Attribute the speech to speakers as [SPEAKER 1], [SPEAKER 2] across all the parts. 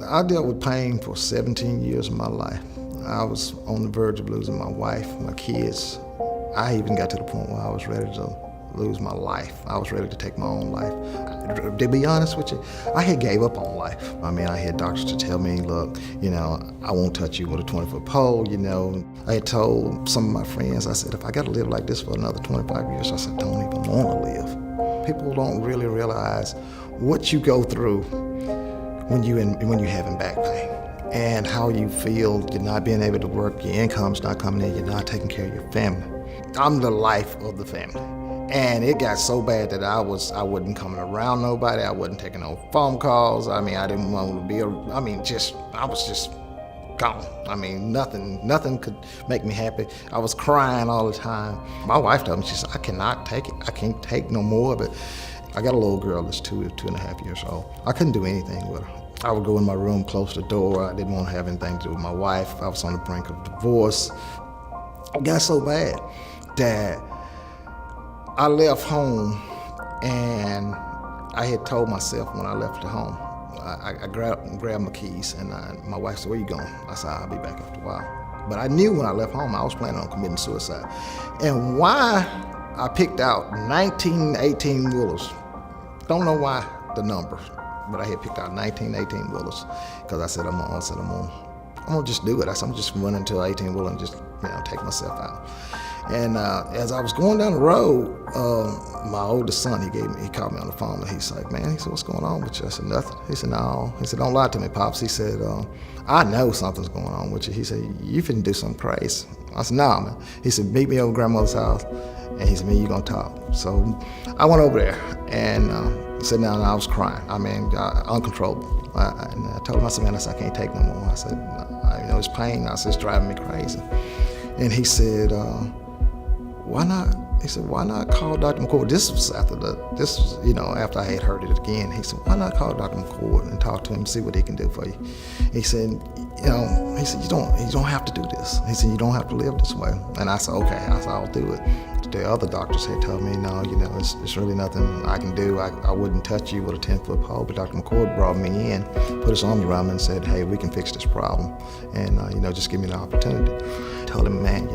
[SPEAKER 1] I dealt with pain for 17 years of my life. I was on the verge of losing my wife, my kids. I even got to the point where I was ready to lose my life. I was ready to take my own life. To be honest with you, I had gave up on life. I mean, I had doctors to tell me, look, I won't touch you with a 20-foot pole, I had told some of my friends, I said, if I gotta live like this for another 25 years, I said, don't even wanna live. People don't really realize what you go through when you're having back pain and how you feel. You're not being able to work, your income's not coming in, you're not taking care of your family. I'm the life of the family. And it got so bad that I wasn't coming around nobody. I wasn't taking no phone calls. I mean, I didn't want to be, I was just gone. I mean, nothing could make me happy. I was crying all the time. My wife told me, she said, I cannot take it. I can't take no more of it. I got a little girl that's 2.5 years old. I couldn't do anything with her. I would go in my room, close the door. I didn't want to have anything to do with my wife. I was on the brink of divorce. It got so bad that I left home, and I had told myself when I left the home, I grabbed my keys, and my wife said, where you going? I said, I'll be back after a while. But I knew when I left home, I was planning on committing suicide. And why I picked out 19 18-wheelers, don't know why the number, but I had picked out 19 18-wheelers, because I said, I'm gonna just do it. I said, I'm just running to an 18-wheeler and just take myself out. And as I was going down the road, my oldest son, he called me on the phone, and he's like, man, he said, what's going on with you? I said, nothing. He said, no. He said, don't lie to me, Pops. He said, I know something's going on with you. He said, you finna do something crazy. I said, nah, man. He said, meet me over grandmother's house. And he said, man, you gonna talk. So I went over there, and he said, now I was crying. I mean, uncontrollable. And I told him, I said, man, I can't take no more. I said, it's pain. I said, it's driving me crazy. And he said, why not? He said, why not call Dr. McCord? This was after after I had heard it again. He said, why not call Dr. McCord and talk to him, see what he can do for you? He said, you don't have to do this. He said, you don't have to live this way. And I said, okay. I said, I'll do it. The other doctors had told me, no, it's really nothing I can do. I wouldn't touch you with a 10-foot pole. But Dr. McCord brought me in, put his arms around me and said, hey, we can fix this problem. And, just give me the opportunity. I told him, man,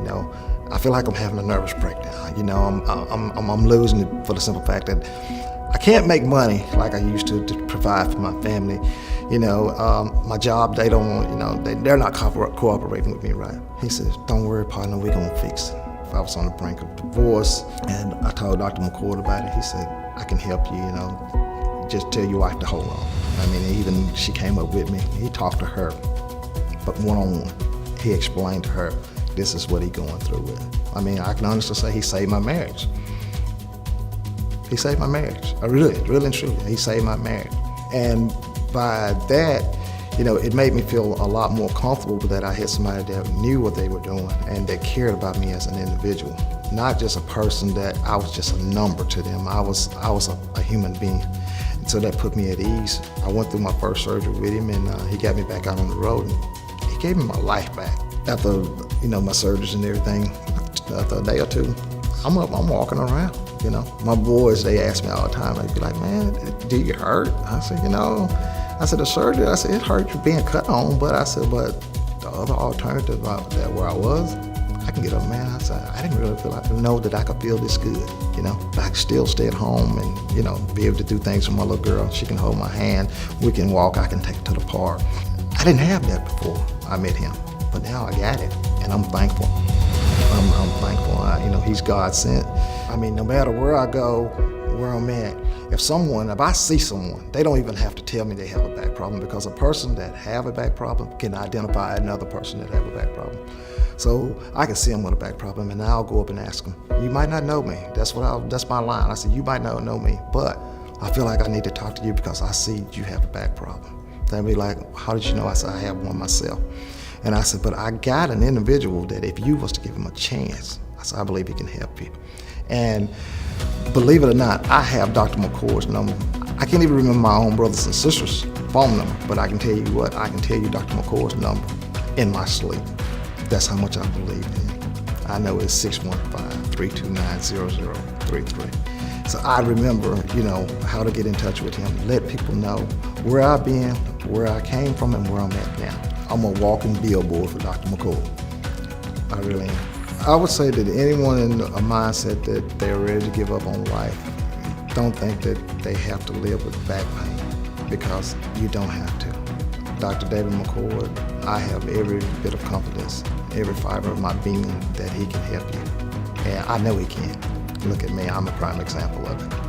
[SPEAKER 1] I feel like I'm having a nervous breakdown. I'm losing it for the simple fact that I can't make money like I used to provide for my family. My job, they don't want, they're not cooperating with me, right? He says, don't worry, partner, we're gonna fix it. I was on the brink of divorce, and I told Dr. McCord about it. He said, I can help you, just tell your wife to hold on. I mean, even she came up with me. He talked to her, but one-on-one. He explained to her, this is what he's going through with. I mean, I can honestly say he saved my marriage. He saved my marriage. Really and truly, he saved my marriage. And by that, it made me feel a lot more comfortable that I had somebody that knew what they were doing and that cared about me as an individual. Not just a person that I was just a number to them. I was a human being. And so that put me at ease. I went through my first surgery with him, and he got me back out on the road, and he gave me my life back. After, my surgeries and everything, after a day or two, I'm walking around, My boys, they ask me all the time, they'd be like, man, do you hurt? I said, the surgery, it hurt you being cut on, but the other alternative where I was, I can get up, man. I said, I didn't really know that I could feel this good, But I could still stay at home and, be able to do things with my little girl. She can hold my hand, we can walk, I can take her to the park. I didn't have that before I met him. But now I got it, and I'm thankful. I'm thankful. He's God sent. I mean, no matter where I go, where I'm at, if I see someone, they don't even have to tell me they have a back problem, because a person that have a back problem can identify another person that have a back problem. So I can see them with a back problem, and I'll go up and ask them. You might not know me. That's my line. I said, you might not know me, but I feel like I need to talk to you because I see you have a back problem. They'll be like, how did you know? I said, I have one myself. And I said, but I got an individual that if you was to give him a chance, I said, I believe he can help you. And believe it or not, I have Dr. McCord's number. I can't even remember my own brothers and sisters' phone number, but I can tell you what, I can tell you Dr. McCord's number in my sleep. That's how much I believe in him. I know it's 615-329-0033. So I remember, how to get in touch with him, let people know where I've been, where I came from and where I'm at now. I'm a walking billboard for Dr. McCoy. I really am. I would say that anyone in a mindset that they're ready to give up on life, don't think that they have to live with back pain, because you don't have to. Dr. David McCoy, I have every bit of confidence, every fiber of my being that he can help you. And I know he can. Look at me, I'm a prime example of it.